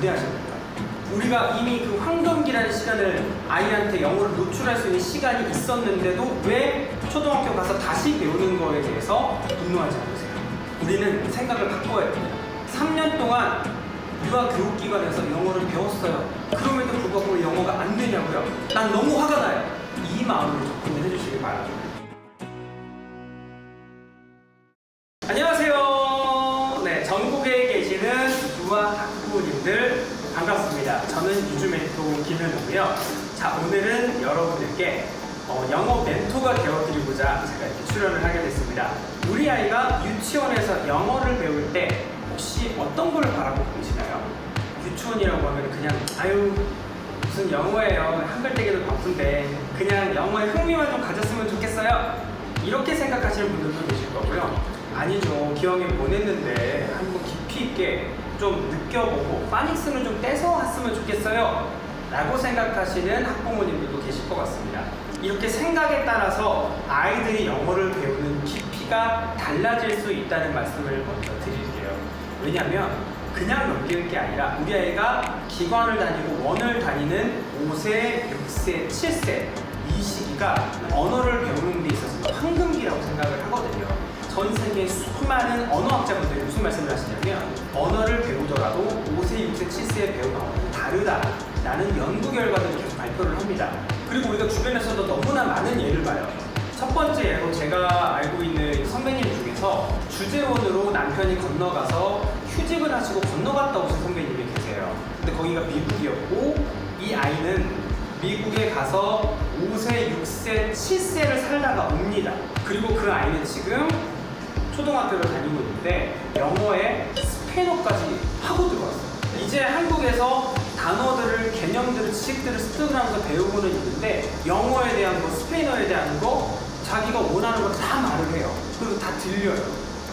관대하십니까? 우리가 이미 그 황금기라는 시간을 아이한테 영어를 노출할 수 있는 시간이 있었는데도 왜 초등학교 가서 다시 배우는 거에 대해서 분노하지 않으세요? 우리는 생각을 바꿔야 됩니다. 3년 동안 유아교육기관에서 영어를 배웠어요. 그럼에도 불구하고 왜 영어가 안 되냐고요? 난 너무 화가 나요. 이 마음으로 접근을 해주시길 바랍니다. 안녕하세요. 네, 전국에 계시는 유아 학부모님들 반갑습니다. 저는 유주 멘토 김현우고요. 자, 오늘은 여러분들께 영어 멘토가 되어드리고자 제가 이렇게 출연을 하게 됐습니다. 우리 아이가 유치원에서 영어를 배울 때 혹시 어떤 걸 바라보고 계시나요? 유치원이라고 하면 그냥 아유 무슨 영어예요. 한글떼기도 바쁜데 그냥 영어에 흥미만 좀 가졌으면 좋겠어요. 이렇게 생각하시는 분들도 계실 거고요. 아니죠. 기왕에 보냈는데 한번 깊이 있게 좀 느껴보고 파닉스는 좀 떼서 왔으면 좋겠어요 라고 생각하시는 학부모님들도 계실 것 같습니다. 이렇게 생각에 따라서 아이들이 영어를 배우는 깊이가 달라질 수 있다는 말씀을 먼저 드릴게요. 왜냐하면 그냥 넘기는 게 아니라 우리 아이가 기관을 다니고 원을 다니는 5세, 6세, 7세 이 시기가 언어를 배우는 데 있어서 황금기라고 생각을 하거든요. 전 세계 수많은 언어학자분들이 무슨 말씀을 하시냐면 언어를 배우더라도 5세, 6세, 7세에 배우는 언어는 다르다라는 연구 결과들을 계속 발표를 합니다. 그리고 우리가 주변에서도 너무나 많은 예를 봐요. 첫 번째 예로 제가 알고 있는 선배님 중에서 주재원으로 남편이 건너가서 휴직을 하시고 건너갔다 오신 선배님이 계세요. 근데 거기가 미국이었고 이 아이는 미국에 가서 5세, 6세, 7세를 살다가 옵니다. 그리고 그 아이는 지금 초등학교를 다니고 있는데 영어에 스페인어까지 하고 들어왔어요. 이제 한국에서 단어들을, 개념들을, 지식들을 습득을 하면서 배우고는 있는데 영어에 대한 거, 스페인어에 대한 거 자기가 원하는 거 다 말을 해요. 그리고 다 들려요.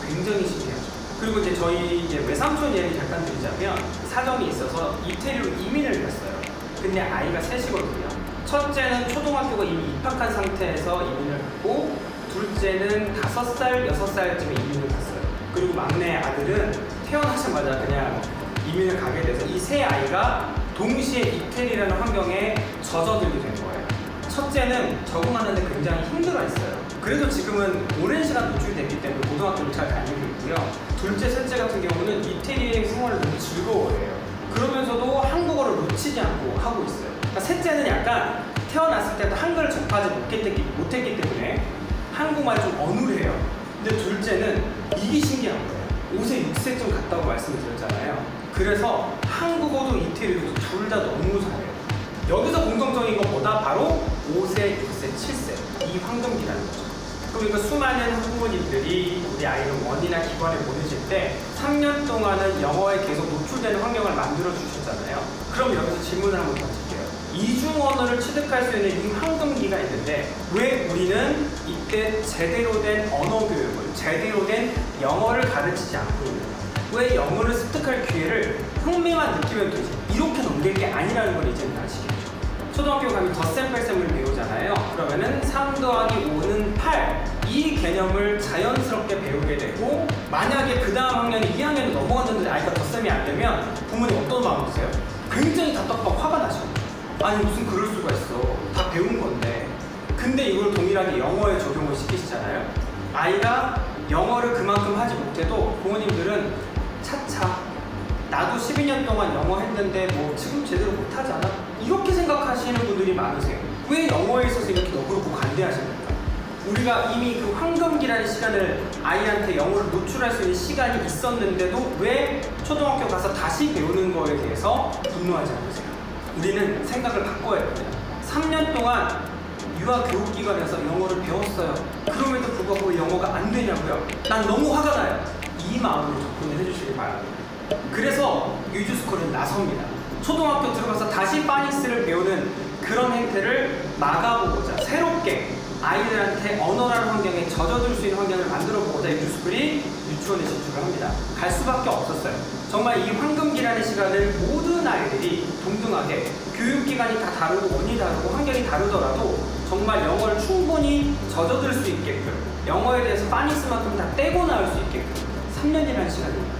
굉장히 신기하죠. 그리고 이제 저희 이제 외삼촌 얘기 잠깐 드리자면 사정이 있어서 이태리로 이민을 갔어요. 근데 아이가 셋이거든요. 첫째는 초등학교가 이미 입학한 상태에서 이민을 갔고 둘째는 5살, 6살쯤에 이민을 갔어요. 그리고 막내 아들은 태어나자마자 그냥 이민을 가게 돼서 이 세 아이가 동시에 이태리라는 환경에 젖어들게 된 거예요. 첫째는 적응하는데 굉장히 힘들어했어요. 그래도 지금은 오랜 시간 노출됐기 때문에 고등학교를 잘 다니고 있고요. 둘째, 셋째 같은 경우는 이태리의 생활을 너무 즐거워해요. 그러면서도 한국어를 놓치지 않고 하고 있어요. 그러니까 셋째는 약간 태어났을 때도 한글을 접하지 못했기 때문에 한국말 좀 어눌해요. 근데 둘째는 이게 신기한 거예요. 5세, 6세쯤 갔다고 말씀을 드렸잖아요. 그래서 한국어도 이태리도 둘 다 너무 잘해요. 여기서 공통적인 건 뭐다? 바로 5세, 6세, 7세 이 황금기라는 거죠. 그러니까 수많은 학부모님들이 우리 아이를 원이나 기관에 보내실 때 3년 동안은 영어에 계속 노출되는 환경을 만들어 주셨잖아요. 그럼 여기서 질문을 한번 던질게요. 이중 언어를 취득할 수 있는 이 황금기가 있는데 왜 우리는 이때 제대로 된 언어 교육을, 제대로 된 영어를 가르치지 않고 있는가? 왜 영어를 습득할 기회를 흥미만 느끼면 되지? 이렇게 넘길 게 아니라는 걸 이제는 아시겠죠? 초등학교 가면 덧셈 뺄셈을 배우잖아요. 그러면은 3 더하기 5는 8 이 개념을 자연스럽게 배우게 되고 만약에 그 다음 학년이 2학년이 넘어갔는데 아이가 덧셈이 안 되면 부모님 어떤 마음 드세요? 굉장히 답답하고 화가 나죠. 아니 무슨 그럴 수가 있어. 다 배운 건데. 근데 이걸 동일하게 영어에 적용을 시키시잖아요. 아이가 영어를 그만큼 하지 못해도 부모님들은 차차 나도 12년 동안 영어 했는데 뭐 지금 제대로 못하지 않아? 이렇게 생각하시는 분들이 많으세요. 왜 영어에 있어서 이렇게 너그럽고 관대하십니까? 우리가 이미 그 황금기라는 시간을 아이한테 영어를 노출할 수 있는 시간이 있었는데도 왜 초등학교 가서 다시 배우는 거에 대해서 분노하지 않으세요? 우리는 생각을 바꿔야 됩니다. 3년 동안 유아교육기관에서 영어를 배웠어요. 그럼에도 불구하고 왜 영어가 안 되냐고요? 난 너무 화가 나요. 이 마음으로 접근을 해주시길 바랍니다. 그래서 유주스쿨은 나섭니다. 초등학교 들어가서 다시 파닉스를 배우는 그런 행태를 막아보고자 새롭게 아이들한테 언어라는 환경에 젖어들 수 있는 환경을 만들어보고자 유주스쿨이 유치원에 진출을 합니다. 갈 수밖에 없었어요. 정말 이 황금기라는 시간을 모든 아이들이 동등하게 교육기관이 다 다르고 원이 다르고 환경이 다르더라도 정말 영어를 충분히 젖어들 수 있게끔 영어에 대해서 파닉스만큼 다 떼고 나올 수 있게끔 3년이라는 시간입니다.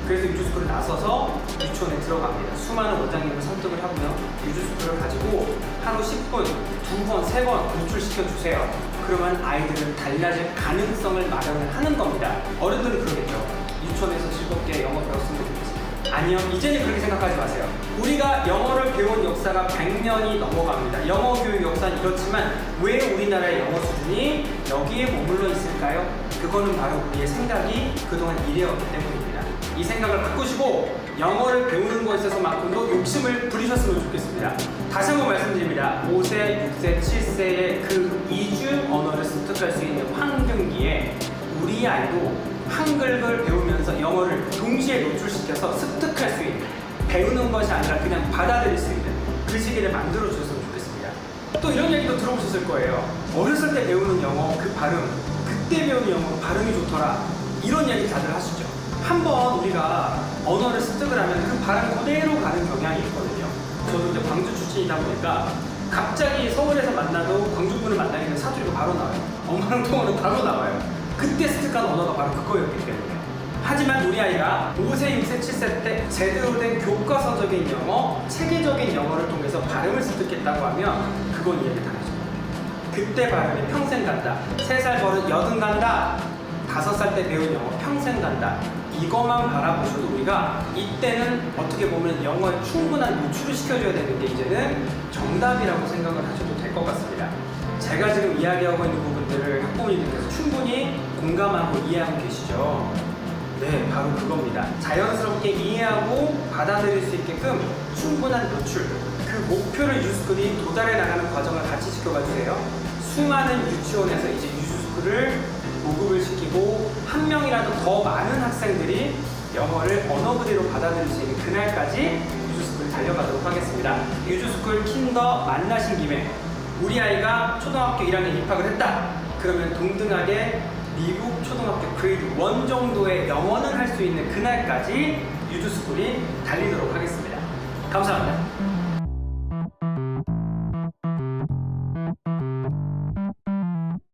그래서 유주스쿨을 나서서 유치원에 들어갑니다. 수많은 원장님을 설득을 하고요. 유주스쿨을 가지고 하루 10분, 2번, 3번 노출시켜 주세요. 그러면 아이들은 달라질 가능성을 마련을 하는 겁니다. 어른들은 그러겠죠. 유치원에서 즐겁게 영어 배웠으면 좋겠어요. 아니요, 이제는 그렇게 생각하지 마세요. 우리가 영어를 배운 역사가 100년이 넘어갑니다. 영어 교육 역사는 이렇지만 왜 우리나라의 영어 수준이 여기에 머물러 있을까요? 그거는 바로 우리의 생각이 그동안 이래왔기 때문입니다. 이 생각을 바꾸시고 영어를 배우는 것에 있어서만큼도 욕심을 부리셨으면 좋겠습니다. 다시 한번 말씀드립니다. 5세, 6세, 7세의 그 이주 언어를 습득할 수 있는 황금기에 우리 아이도 한글을 배우면서 영어를 동시에 노출시켜서 습득할 수 있는, 배우는 것이 아니라 그냥 받아들일 수 있는 그 시기를 만들어 주셨으면 좋겠습니다. 또 이런 얘기도 들어보셨을 거예요. 어렸을 때 배우는 영어 그 발음, 그때 배우는 영어 발음이 좋더라, 이런 얘기 다들 하시죠. 한번 우리가 언어를 습득을 하면 그 발음 그대로 가는 경향이 있거든요. 저도 이제 광주 출신이다 보니까 갑자기 서울에서 만나도 광주분을 만나게 되면 사투리가 바로 나와요. 엄마랑 통화는 바로 나와요. 그때 습득한 언어가 바로 그거였기 때문에. 하지만 우리 아이가 5세, 6세, 7세 때 제대로 된 교과서적인 영어, 체계적인 영어를 통해서 발음을 습득했다고 하면 그건 이야기 다르죠. 그때 발음이 평생 간다. 3살 버릇 여든 간다. 5살 때 배운 영어 평생 간다. 이것만 바라보셔도 우리가 이때는 어떻게 보면 영어에 충분한 노출을 시켜줘야 되는 게 이제는 정답이라고 생각을 하셔도 될 것 같습니다. 제가 지금 이야기하고 있는 부분들을 학부모님들께서 충분히 공감하고 이해하고 계시죠? 네, 바로 그겁니다. 자연스럽게 이해하고 받아들일 수 있게끔 충분한 노출, 그 목표를 유주스쿨이 도달해 나가는 과정을 같이 지켜봐 주세요. 수많은 유치원에서 이제 유주스쿨을 보급을 시키고 한 명이라도 더 많은 학생들이 영어를 언어 그대로 받아들일 수 있는 그날까지 유주스쿨 달려가도록 하겠습니다. 유주스쿨 킨더 만나신 김에 우리 아이가 초등학교 1학년 입학을 했다. 그러면 동등하게 미국 초등학교 그레이드 1 정도의 영어는 할 수 있는 그날까지 유주스쿨이 달리도록 하겠습니다. 감사합니다.